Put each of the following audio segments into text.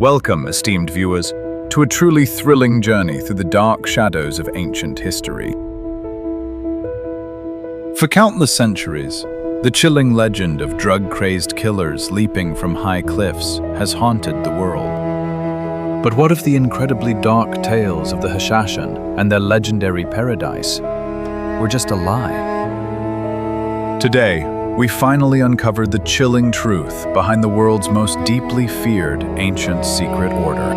Welcome, esteemed viewers, to a truly thrilling journey through the dark shadows of ancient history. For countless centuries, the chilling legend of drug-crazed killers leaping from high cliffs has haunted the world. But what if the incredibly dark tales of the Hashashin and their legendary paralyze were just a lie? Today, we finally uncovered the chilling truth behind the world's most deeply feared ancient secret order.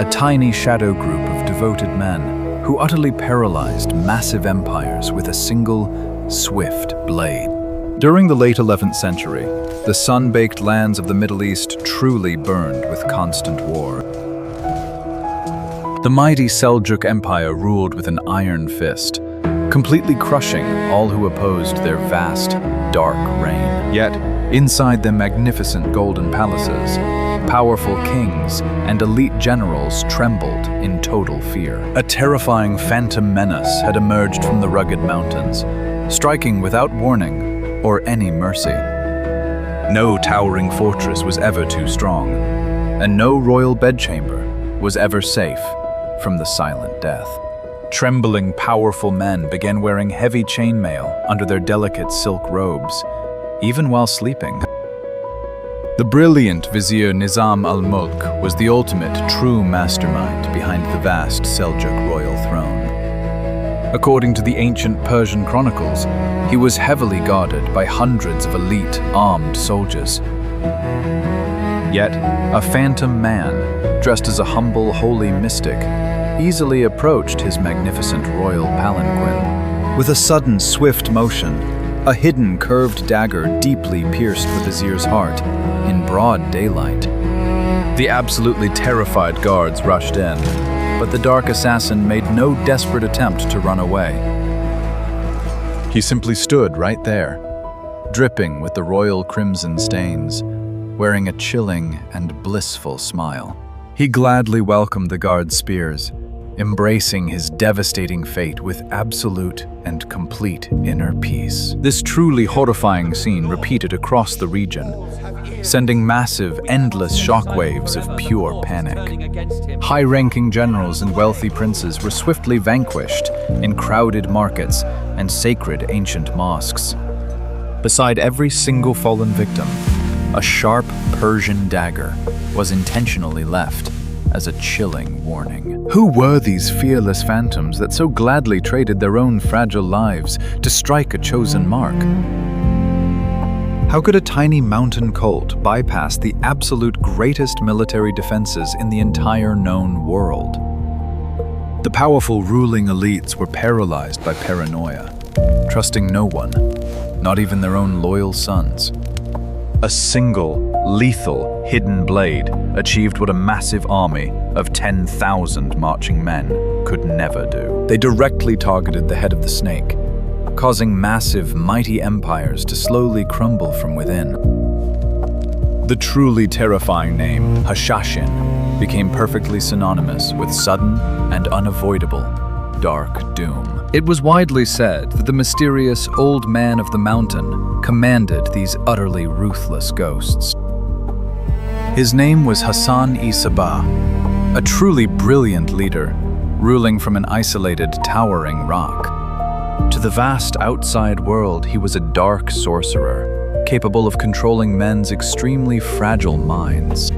A tiny shadow group of devoted men who utterly paralyzed massive empires with a single, swift blade. During the late 11th century, the sun-baked lands of the Middle East truly burned with constant war. The mighty Seljuk Empire ruled with an iron fist, completely crushing all who opposed their vast, dark reign. Yet, inside their magnificent golden palaces, powerful kings and elite generals trembled in total fear. A terrifying phantom menace had emerged from the rugged mountains, striking without warning or any mercy. No towering fortress was ever too strong, and no royal bedchamber was ever safe from the silent death. Trembling, powerful men began wearing heavy chainmail under their delicate silk robes, even while sleeping. The brilliant Vizier Nizam al-Mulk was the ultimate true mastermind behind the vast Seljuk royal throne. According to the ancient Persian chronicles, he was heavily guarded by hundreds of elite, armed soldiers. Yet, a phantom man, dressed as a humble, holy mystic, easily approached his magnificent royal palanquin. With a sudden, swift motion, a hidden, curved dagger deeply pierced the vizier's heart in broad daylight. The absolutely terrified guards rushed in, but the dark assassin made no desperate attempt to run away. He simply stood right there, dripping with the royal crimson stains, wearing a chilling and blissful smile. He gladly welcomed the guards' spears, embracing his devastating fate with absolute and complete inner peace. This truly horrifying scene repeated across the region, sending massive, endless shockwaves of pure panic. High-ranking generals and wealthy princes were swiftly vanquished in crowded markets and sacred ancient mosques. Beside every single fallen victim, a sharp Persian dagger was intentionally left as a chilling warning. Who were these fearless phantoms that so gladly traded their own fragile lives to strike a chosen mark? How could a tiny mountain cult bypass the absolute greatest military defenses in the entire known world? The powerful ruling elites were paralyzed by paranoia, trusting no one, not even their own loyal sons. A single, lethal, hidden blade achieved what a massive army of 10,000 marching men could never do. They directly targeted the head of the snake, causing massive, mighty empires to slowly crumble from within. The truly terrifying name, Hashashin, became perfectly synonymous with sudden and unavoidable dark doom. It was widely said that the mysterious old man of the mountain commanded these utterly ruthless ghosts. His name was Hassan-i Sabbah, a truly brilliant leader, ruling from an isolated, towering rock. To the vast outside world, he was a dark sorcerer, capable of controlling men's extremely fragile minds.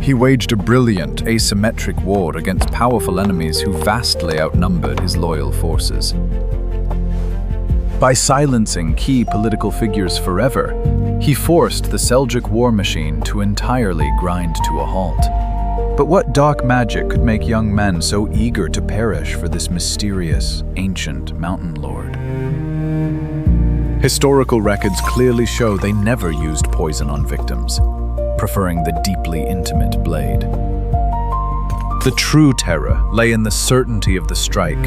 He waged a brilliant, asymmetric war against powerful enemies who vastly outnumbered his loyal forces. By silencing key political figures forever, he forced the Seljuk war machine to entirely grind to a halt. But what dark magic could make young men so eager to perish for this mysterious, ancient mountain lord? Historical records clearly show they never used poison on victims, preferring the deeply intimate blade. The true terror lay in the certainty of the strike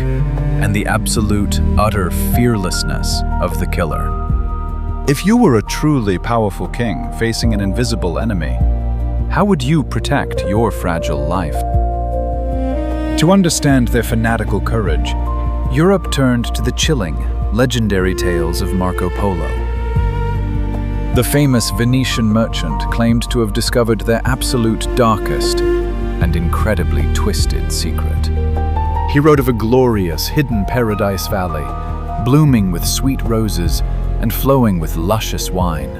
and the absolute, utter fearlessness of the killer. If you were a truly powerful king facing an invisible enemy, how would you protect your fragile life? To understand their fanatical courage, Europe turned to the chilling, legendary tales of Marco Polo. The famous Venetian merchant claimed to have discovered their absolute darkest and incredibly twisted secret. He wrote of a glorious, hidden paradise valley, blooming with sweet roses and flowing with luscious wine.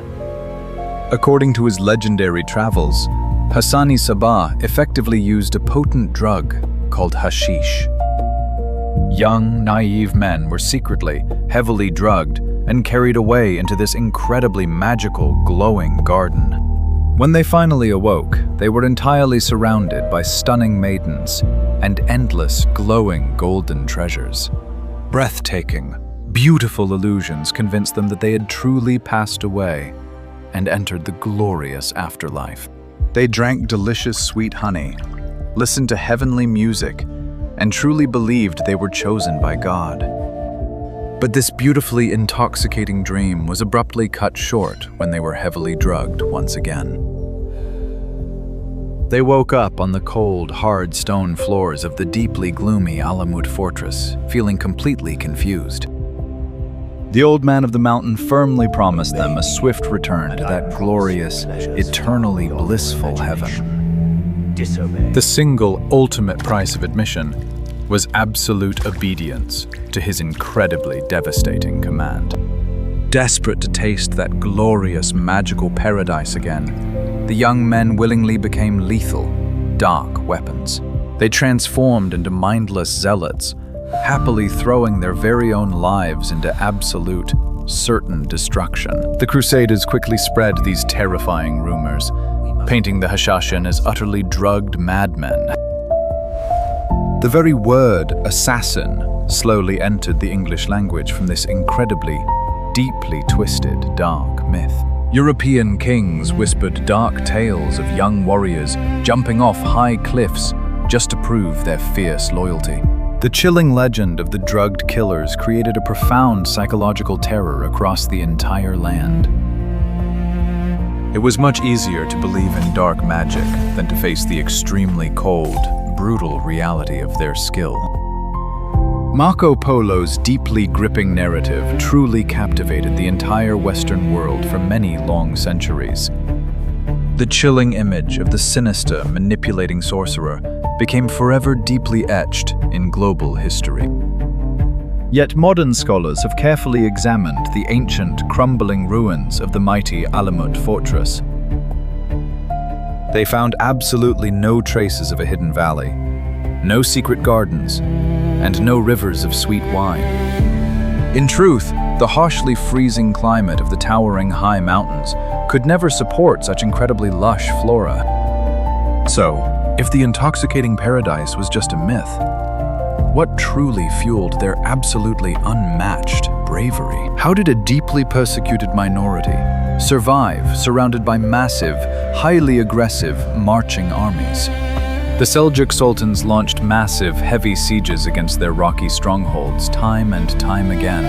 According to his legendary travels, Hassan-i Sabbah effectively used a potent drug called hashish. Young, naive men were secretly, heavily drugged and carried away into this incredibly magical, glowing garden. When they finally awoke, they were entirely surrounded by stunning maidens and endless, glowing golden treasures. Breathtaking, beautiful illusions convinced them that they had truly passed away and entered the glorious afterlife. They drank delicious sweet honey, listened to heavenly music, and truly believed they were chosen by God. But this beautifully intoxicating dream was abruptly cut short when they were heavily drugged once again. They woke up on the cold, hard stone floors of the deeply gloomy Alamut Fortress, feeling completely confused. The old man of the mountain firmly promised them a swift return to that glorious, eternally blissful heaven. The single ultimate price of admission was absolute obedience to his incredibly devastating command. Desperate to taste that glorious, magical paradise again, the young men willingly became lethal, dark weapons. They transformed into mindless zealots, happily throwing their very own lives into absolute, certain destruction. The Crusaders quickly spread these terrifying rumors, painting the Hashashin as utterly drugged madmen. The very word assassin slowly entered the English language from this incredibly, deeply twisted, dark myth. European kings whispered dark tales of young warriors jumping off high cliffs just to prove their fierce loyalty. The chilling legend of the drugged killers created a profound psychological terror across the entire land. It was much easier to believe in dark magic than to face the extremely cold, brutal reality of their skill. Marco Polo's deeply gripping narrative truly captivated the entire Western world for many long centuries. The chilling image of the sinister, manipulating sorcerer became forever deeply etched in global history. Yet modern scholars have carefully examined the ancient, crumbling ruins of the mighty Alamut Fortress. They found absolutely no traces of a hidden valley, no secret gardens, and no rivers of sweet wine. In truth, the harshly freezing climate of the towering high mountains could never support such incredibly lush flora. So, if the intoxicating paradise was just a myth, what truly fueled their absolutely unmatched bravery? How did a deeply persecuted minority survive surrounded by massive, highly aggressive, marching armies? The Seljuk sultans launched massive, heavy sieges against their rocky strongholds time and time again.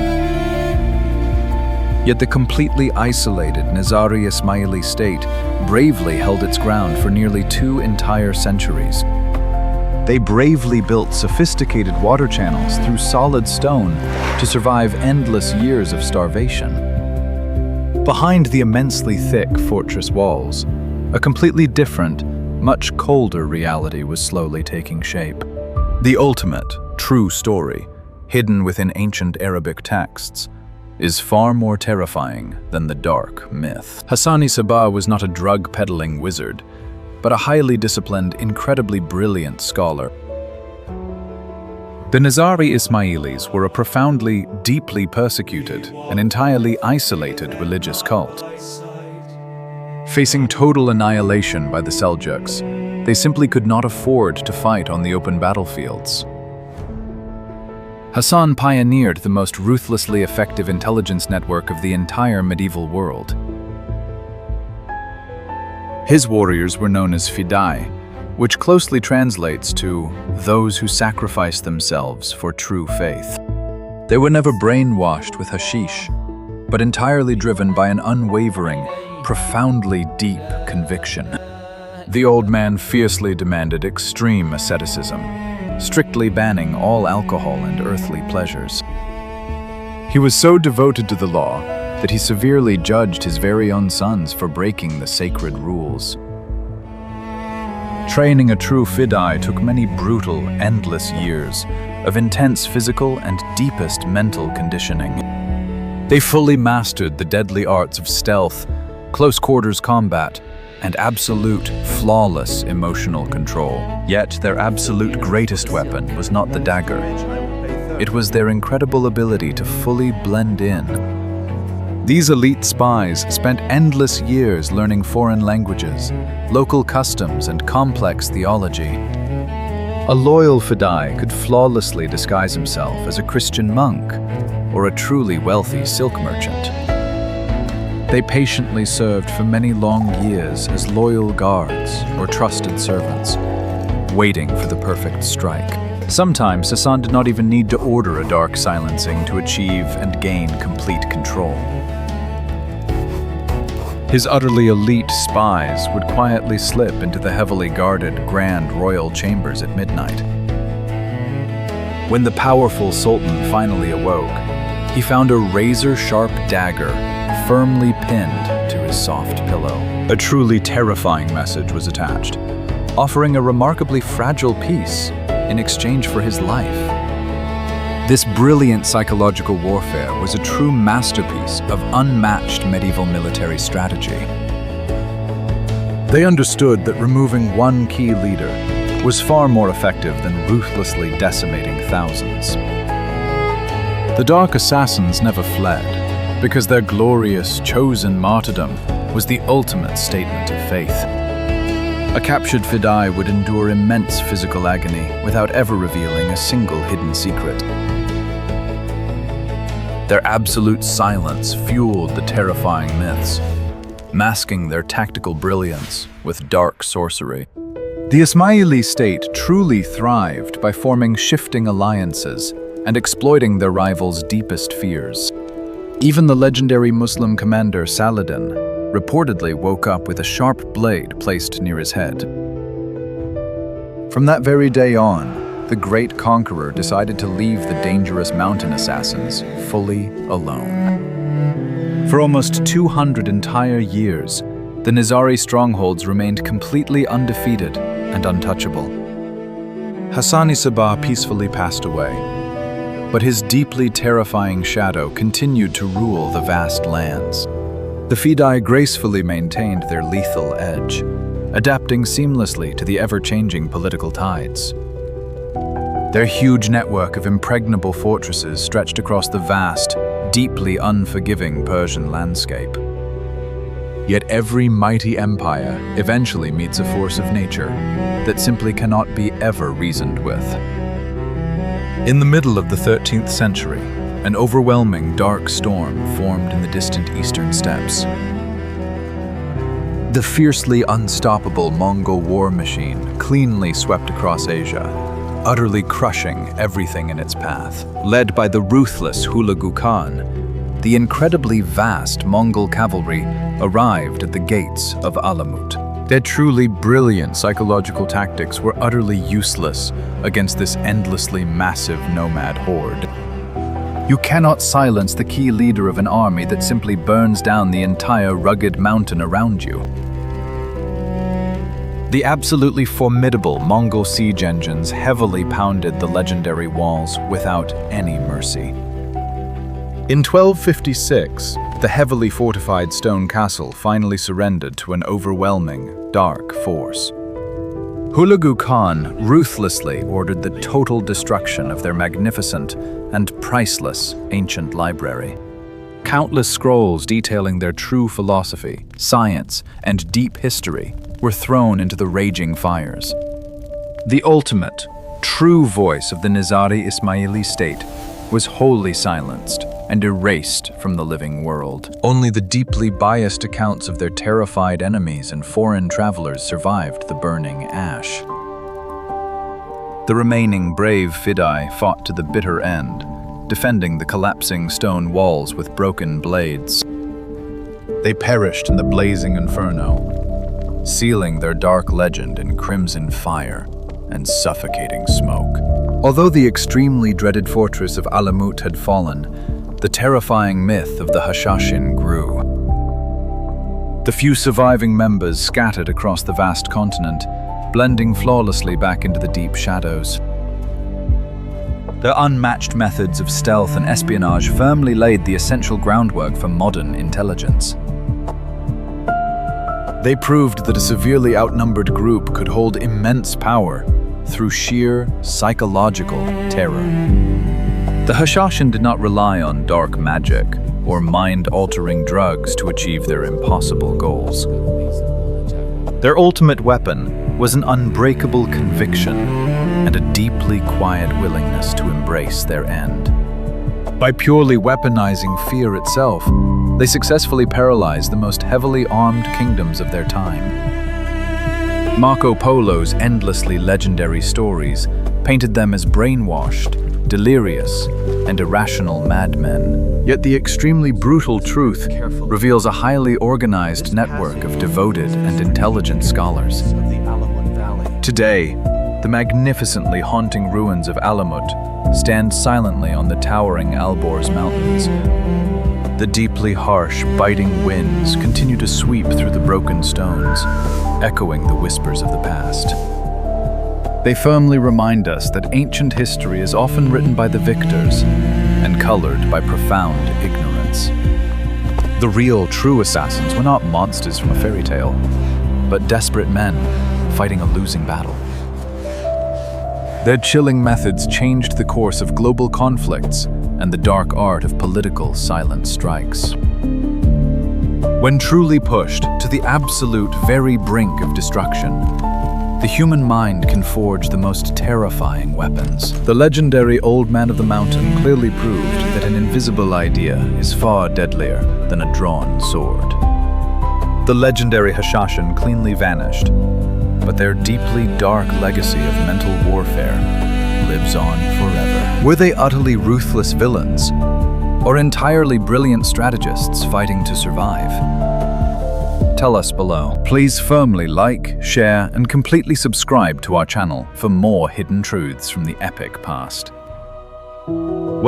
Yet the completely isolated Nizari Ismaili state bravely held its ground for nearly 2 entire centuries. They bravely built sophisticated water channels through solid stone to survive endless years of starvation. Behind the immensely thick fortress walls, a completely different, much colder reality was slowly taking shape. The ultimate, true story, hidden within ancient Arabic texts, is far more terrifying than the dark myth. Hassan-i Sabbah was not a drug-peddling wizard, but a highly disciplined, incredibly brilliant scholar. The Nizari Ismailis were a profoundly, deeply persecuted and entirely isolated religious cult. Facing total annihilation by the Seljuks, they simply could not afford to fight on the open battlefields. Hassan pioneered the most ruthlessly effective intelligence network of the entire medieval world. His warriors were known as fidai, which closely translates to those who sacrifice themselves for true faith. They were never brainwashed with hashish, but entirely driven by an unwavering, profoundly deep conviction. The old man fiercely demanded extreme asceticism, strictly banning all alcohol and earthly pleasures. He was so devoted to the law that he severely judged his very own sons for breaking the sacred rules. Training a true Fidai took many brutal, endless years of intense physical and deepest mental conditioning. They fully mastered the deadly arts of stealth, close-quarters combat, and absolute, flawless emotional control. Yet their absolute greatest weapon was not the dagger. It was their incredible ability to fully blend in. These elite spies spent endless years learning foreign languages, local customs, and complex theology. A loyal Fidai could flawlessly disguise himself as a Christian monk or a truly wealthy silk merchant. They patiently served for many long years as loyal guards or trusted servants, waiting for the perfect strike. Sometimes Hassan did not even need to order a dark silencing to achieve and gain complete control. His utterly elite spies would quietly slip into the heavily guarded grand royal chambers at midnight. When the powerful Sultan finally awoke, he found a razor-sharp dagger firmly pinned to his soft pillow. A truly terrifying message was attached, offering a remarkably fragile piece in exchange for his life. This brilliant psychological warfare was a true masterpiece of unmatched medieval military strategy. They understood that removing one key leader was far more effective than ruthlessly decimating thousands. The Dark Assassins never fled, because their glorious, chosen martyrdom was the ultimate statement of faith. A captured Fidai would endure immense physical agony without ever revealing a single hidden secret. Their absolute silence fueled the terrifying myths, masking their tactical brilliance with dark sorcery. The Ismaili state truly thrived by forming shifting alliances and exploiting their rivals' deepest fears. Even the legendary Muslim commander Saladin reportedly woke up with a sharp blade placed near his head. From that very day on, the great conqueror decided to leave the dangerous mountain assassins fully alone. For almost 200 entire years, the Nizari strongholds remained completely undefeated and untouchable. Hassan-i Sabbah peacefully passed away, but his deeply terrifying shadow continued to rule the vast lands. The Fidai gracefully maintained their lethal edge, adapting seamlessly to the ever-changing political tides. Their huge network of impregnable fortresses stretched across the vast, deeply unforgiving Persian landscape. Yet every mighty empire eventually meets a force of nature that simply cannot be ever reasoned with. In the middle of the 13th century, an overwhelming dark storm formed in the distant eastern steppes. The fiercely unstoppable Mongol war machine cleanly swept across Asia, utterly crushing everything in its path. Led by the ruthless Hulagu Khan, the incredibly vast Mongol cavalry arrived at the gates of Alamut. Their truly brilliant psychological tactics were utterly useless against this endlessly massive nomad horde. You cannot silence the key leader of an army that simply burns down the entire rugged mountain around you. The absolutely formidable Mongol siege engines heavily pounded the legendary walls without any mercy. In 1256, the heavily fortified stone castle finally surrendered to an overwhelming, dark force. Hulagu Khan ruthlessly ordered the total destruction of their magnificent and priceless ancient library. Countless scrolls detailing their true philosophy, science, and deep history were thrown into the raging fires. The ultimate, true voice of the Nizari Ismaili state was wholly silenced and erased from the living world. Only the deeply biased accounts of their terrified enemies and foreign travelers survived the burning ash. The remaining brave Fidai fought to the bitter end, defending the collapsing stone walls with broken blades. They perished in the blazing inferno, sealing their dark legend in crimson fire and suffocating smoke. Although the extremely dreaded fortress of Alamut had fallen, the terrifying myth of the Hashashin grew. The few surviving members scattered across the vast continent, blending flawlessly back into the deep shadows. Their unmatched methods of stealth and espionage firmly laid the essential groundwork for modern intelligence. They proved that a severely outnumbered group could hold immense power through sheer psychological terror. The Hashashin did not rely on dark magic or mind-altering drugs to achieve their impossible goals. Their ultimate weapon was an unbreakable conviction and a deeply quiet willingness to embrace their end. By purely weaponizing fear itself, they successfully paralyzed the most heavily armed kingdoms of their time. Marco Polo's endlessly legendary stories painted them as brainwashed, delirious, and irrational madmen. Yet the extremely brutal truth reveals a highly organized network of devoted and intelligent scholars. Today, the magnificently haunting ruins of Alamut stand silently on the towering Alborz Mountains. The deeply harsh, biting winds continue to sweep through the broken stones, echoing the whispers of the past. They firmly remind us that ancient history is often written by the victors and colored by profound ignorance. The real, true assassins were not monsters from a fairy tale, but desperate men fighting a losing battle. Their chilling methods changed the course of global conflicts and the dark art of political silent strikes. When truly pushed to the absolute very brink of destruction, the human mind can forge the most terrifying weapons. The legendary Old Man of the Mountain clearly proved that an invisible idea is far deadlier than a drawn sword. The legendary Hashashin cleanly vanished, but their deeply dark legacy of mental warfare lives on forever. Were they utterly ruthless villains, or entirely brilliant strategists fighting to survive? Tell us below. Please firmly like, share, and completely subscribe to our channel for more hidden truths from the epic past.